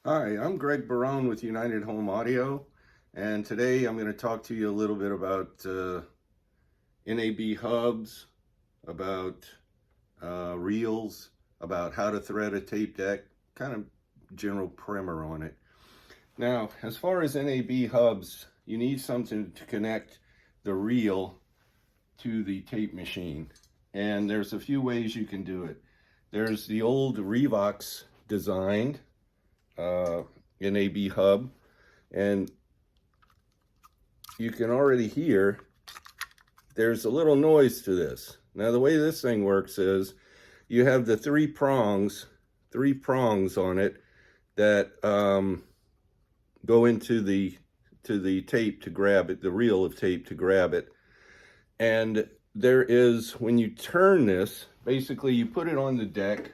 Hi, I'm Greg Barone with United Home Audio, and today I'm going to talk to you a little bit about NAB hubs, about reels, about how to thread a tape deck, kind of general primer on it. Now, as far as NAB hubs, you need something to connect the reel to the tape machine, and there's a few ways you can do it. There's the old Revox designed NAB hub, and you can already hear there's a little noise to this. Now the way this thing works is you have the three prongs on it that go into the tape to grab it, the reel of tape to grab it. And there is, when you turn this, basically you put it on the deck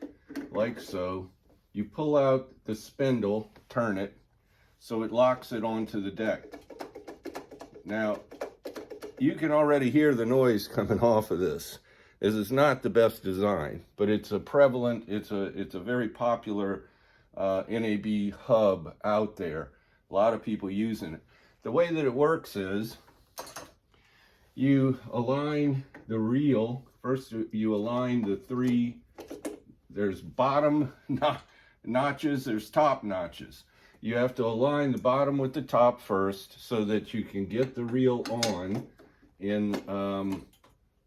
like so, you pull out the spindle, turn it, so it locks it onto the deck. Now, you can already hear the noise coming off of this. This is not the best design, but it's a prevalent, it's a very popular NAB hub out there. A lot of people using it. The way that it works is you align the reel. First, you align the three, there's bottom notches, there's top notches. You have to align the bottom with the top first so that you can get the reel on in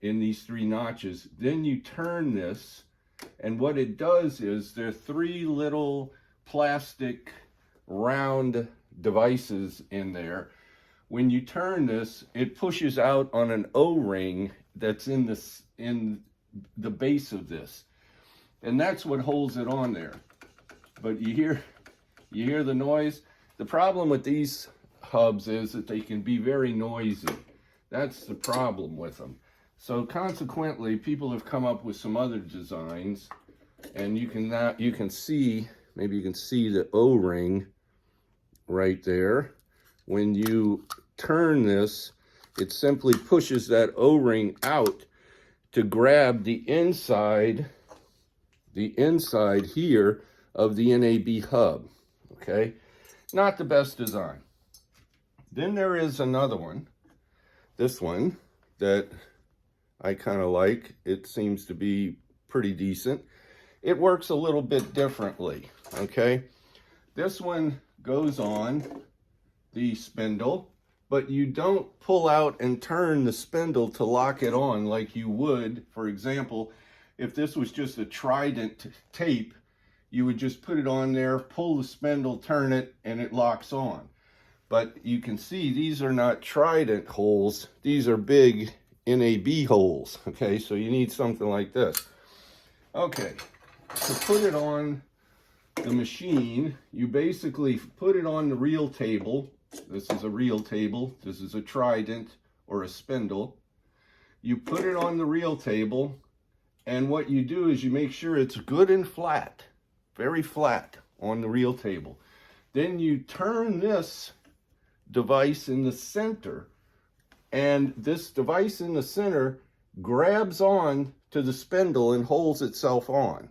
these three notches. Then you turn this, and what it does is there are three little plastic round devices in there. When you turn this, it pushes out on an O-ring that's in the base of this, and that's what holds it on there. But you hear the noise. The problem with these hubs is that they can be very noisy. That's the problem with them. So consequently, people have come up with some other designs, and you can see, maybe you can see the O-ring right there. When you turn this, it simply pushes that O-ring out to grab the inside here of the NAB hub. Okay, not the best design. Then there is another one, this one, that I kind of like. It seems to be pretty decent. It works a little bit differently, okay? This one goes on the spindle, but you don't pull out and turn the spindle to lock it on like you would. For example, if this was just a Trident tape, you would just put it on there, pull the spindle, turn it, and it locks on. But you can see these are not Trident holes. These are big NAB holes, okay? So you need something like this. Okay, to put it on the machine, you basically put it on the reel table. This is a reel table. This is a Trident or a spindle. You put it on the reel table, and what you do is you make sure it's good and flat, very flat on the reel table. Then you turn this device in the center, and this device in the center grabs on to the spindle and holds itself on.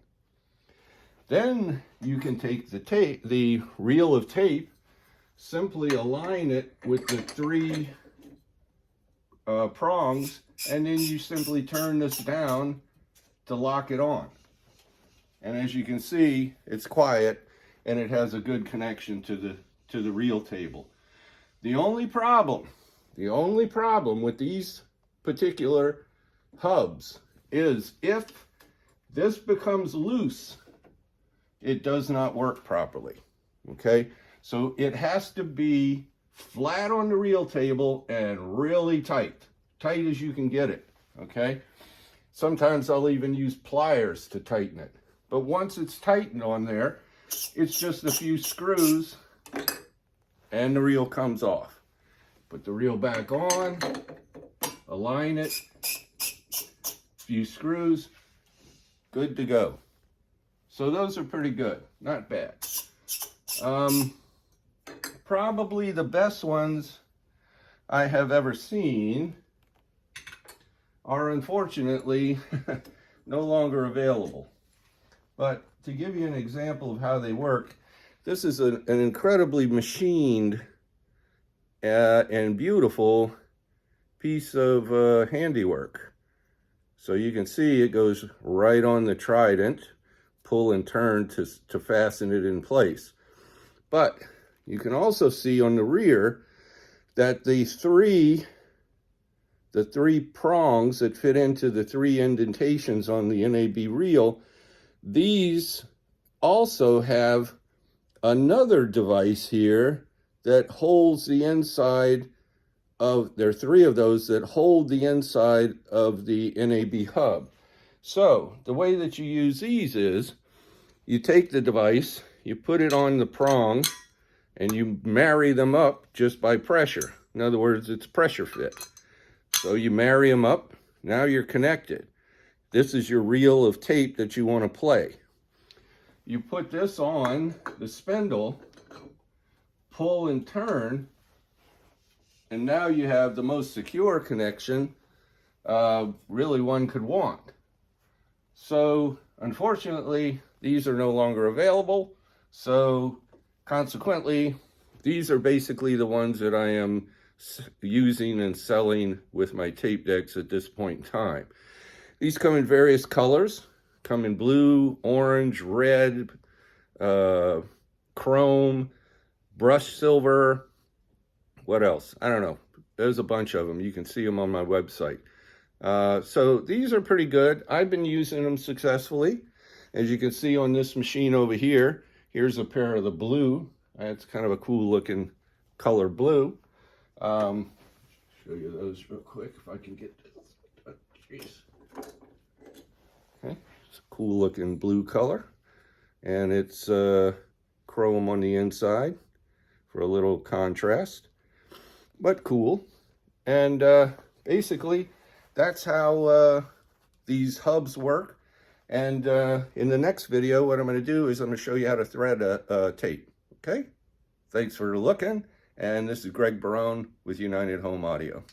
Then you can take the reel of tape, simply align it with the three prongs, and then you simply turn this down to lock it on. And as you can see, it's quiet and it has a good connection to the reel table. The only problem with these particular hubs is if this becomes loose, it does not work properly, okay? So it has to be flat on the reel table and really tight as you can get it, okay? Sometimes I'll even use pliers to tighten it. But once it's tightened on there, it's just a few screws and the reel comes off. Put the reel back on, align it, few screws, good to go. So those are pretty good, not bad. Probably the best ones I have ever seen are unfortunately no longer available. But to give you an example of how they work, This is an incredibly machined and beautiful piece of handiwork. So you can see it goes right on the trident, pull and turn to fasten it in place. But you can also see on the rear that the three prongs that fit into the 3 indentations on the NAB reel, these also have another device here that holds the inside of, there are 3 of those that hold the inside of the NAB hub. So the way that you use these is you take the device, you put it on the prong, and you marry them up just by pressure. In other words, it's pressure fit. So you marry them up, now you're connected. This is your reel of tape that you want to play. You put this on the spindle, pull and turn, and now you have the most secure connection really one could want. So unfortunately, these are no longer available. So consequently, these are basically the ones that I am using and selling with my tape decks at this point in time. These come in various colors, come in blue, orange, red, chrome, brushed silver, what else? I don't know. There's a bunch of them. You can see them on my website. So these are pretty good. I've been using them successfully. As you can see on this machine over here, here's a pair of the blue. That's kind of a cool looking color blue. Show you those real quick if I can get this. Jeez. Okay, it's a cool looking blue color, and it's chrome on the inside for a little contrast, but cool. And basically that's how these hubs work. And in the next video, what I'm going to do is I'm going to show you how to thread a tape. Okay? Thanks for looking. And this is Greg Barone with United Home Audio.